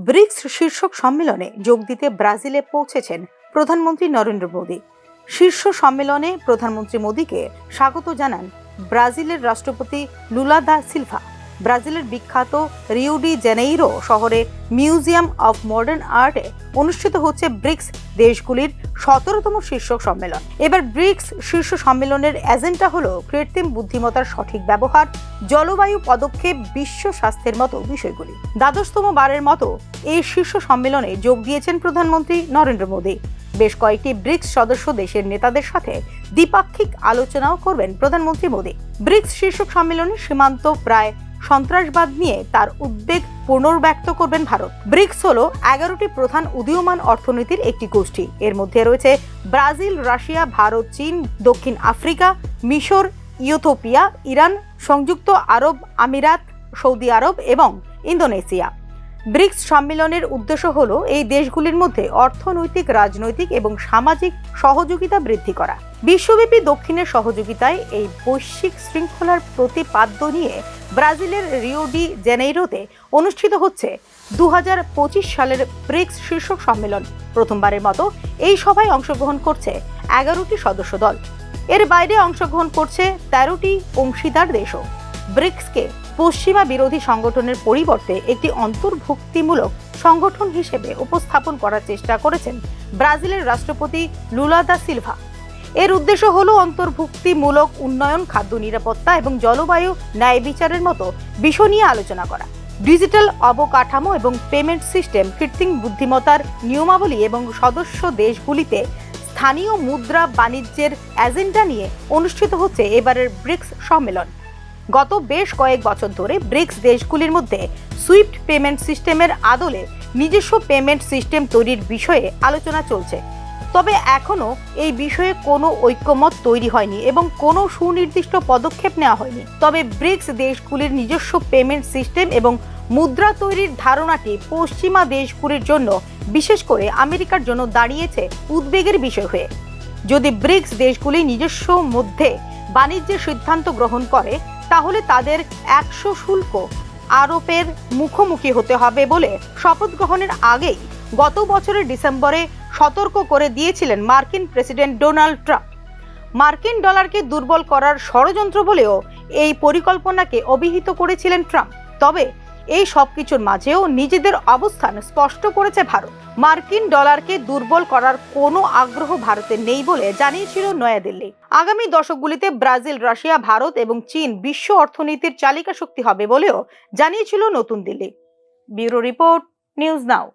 Bricks শীর্ষক সম্মেলনে যোগ দিতে ব্রাজিলে পৌঁছেছেন প্রধানমন্ত্রী নরেন্দ্র মোদী। শীর্ষ সম্মেলনে প্রধানমন্ত্রী মোদীকে স্বাগত জানান ব্রাজিলের রাষ্ট্রপতি লুলা দা সিলভা। ব্রাজিলের বিখ্যাত রিও ডি জেনেইরো শহরে মিউজিয়াম অফ মডার্ন আর্টে অনুষ্ঠিত হচ্ছে ব্রিক্স দেশগুলির 17তম শীর্ষক সম্মেলন। এবার ব্রিক্স শীর্ষ সম্মেলনের এজেন্ডা হলো কৃত্রিম বুদ্ধিমত্তার সঠিক ব্যবহার, জলবায়ু পদক্ষেপ, বিশ্ব স্বাস্থ্যের মতো বিষয়গুলি। দ্বাদশতম বারের মতো এই শীর্ষ সম্মেলনে যোগ দিয়েছেন প্রধানমন্ত্রী নরেন্দ্র মোদী। বেশ কয়েকটি ব্রিক্স সদস্য দেশের নেতাদের সাথে দ্বিপাক্ষিক আলোচনাও করবেন প্রধানমন্ত্রী মোদী। ব্রিক্স শীর্ষক সম্মেলনে সীমান্ত প্রায় সন্ত্রাসবাদ নিয়ে তার উদ্বেগ পুনর্ব্যক্ত করবেন ভারত। ব্রিক্স হলো 11টি প্রধান উদীয়মান অর্থনীতির একটি গোষ্ঠী। এর মধ্যে রয়েছে ব্রাজিল, রাশিয়া, ভারত, চীন, দক্ষিণ আফ্রিকা, মিশর, ইথিওপিয়া, ইরান, সংযুক্ত আরব আমিরাত, সৌদি আরব এবং ইন্দোনেশিয়া। ব্রিক্স সম্মেলনের উদ্দেশ্য হলো এই দেশগুলির মধ্যে অর্থনৈতিক, রাজনৈতিক এবং সামাজিক সহযোগিতা বৃদ্ধি করা। বিশ্বব্যাপী দক্ষিণের সহযোগিতায় এই বৈশ্বিক শৃঙ্খলার প্রতিপাদ্য নিয়ে ব্রাজিলের রিও ডি জেনেইরোতে অনুষ্ঠিত হচ্ছে 2025 সালের ব্রিক্স শীর্ষক সম্মেলন। প্রথমবারের মতো এই সভায় অংশগ্রহণ করছে 11টি সদস্য দল। এর বাইরে অংশগ্রহণ করছে 13টি অংশীদার দেশও। ব্রিক্সকে পশ্চিমা বিরোধী সংগঠনের পরিবর্তে একটি অন্তর্ভুক্তিমূলক সংগঠন হিসেবে উপস্থাপন করার চেষ্টা করেছেন ব্রাজিলের রাষ্ট্রপতি লুলা দা সিলভা। এর উদ্দেশ্য হলো অন্তর্ভুক্তিমূলক উন্নয়ন, খাদ্য নিরাপত্তা এবং জলবায়ু ন্যায় বিচারের মতো বিষয় নিয়ে আলোচনা করা। ডিজিটাল অবকাঠামো এবং পেমেন্ট সিস্টেম, কৃত্রিম বুদ্ধিমত্তার নিয়মাবলী এবং সদস্য দেশগুলিতে স্থানীয় মুদ্রা বাণিজ্যের এজেন্ডা নিয়ে অনুষ্ঠিত হচ্ছে এবারের ব্রিক্স সম্মেলন। গত বেশ কয়েক বছর ধরে ব্রিক্স দেশগুলির মধ্যে সুইফট পেমেন্ট সিস্টেমের আদলে নিজস্ব পেমেন্ট সিস্টেম তৈরির বিষয়ে আলোচনা চলছে। তবে এখনও এই বিষয়ে কোনো ঐক্যমত তৈরি হয়নি এবং কোনো সুনির্দিষ্ট পদক্ষেপ নেওয়া হয়নি। তবে ব্রিক্স দেশগুলির নিজস্ব পেমেন্ট সিস্টেম এবং মুদ্রা তৈরির ধারণাটি পশ্চিমা দেশগুলির জন্য, বিশেষ করে আমেরিকার জন্য দাঁড়িয়েছে উদ্বেগের বিষয় হয়ে। যদি ব্রিক্স দেশগুলি নিজস্ব মধ্যে বাণিজ্যের সিদ্ধান্ত গ্রহণ করে, তাহলে তাদের 100 শুল্ক আরোপের মুখোমুখি হতে হবে বলে শপথ গ্রহণের আগেই গত বছরের ডিসেম্বরে সতর্ক করে দিয়েছিলেন মার্কিন প্রেসিডেন্ট ডোনাল্ড ট্রাম্প। মার্কিন ডলারকে দুর্বল করার ষড়যন্ত্র বলেও এই পরিকল্পনাকে অভিহিত করেছিলেন ট্রাম্প। তবে এই সবকিছুর মাঝেও নিজেদের অবস্থান স্পষ্ট করেছে ভারত। মার্কিন ডলারকে দুর্বল করার কোনো আগ্রহ ভারতের নেই বলে জানিয়েছিল নয়াদিল্লি। আগামী দশকগুলিতে ব্রাজিল, রাশিয়া, ভারত এবং চীন বিশ্ব অর্থনীতির চালিকা শক্তি হবে বলেও জানিয়েছিল নতুন Delhi. Bureau report, news now.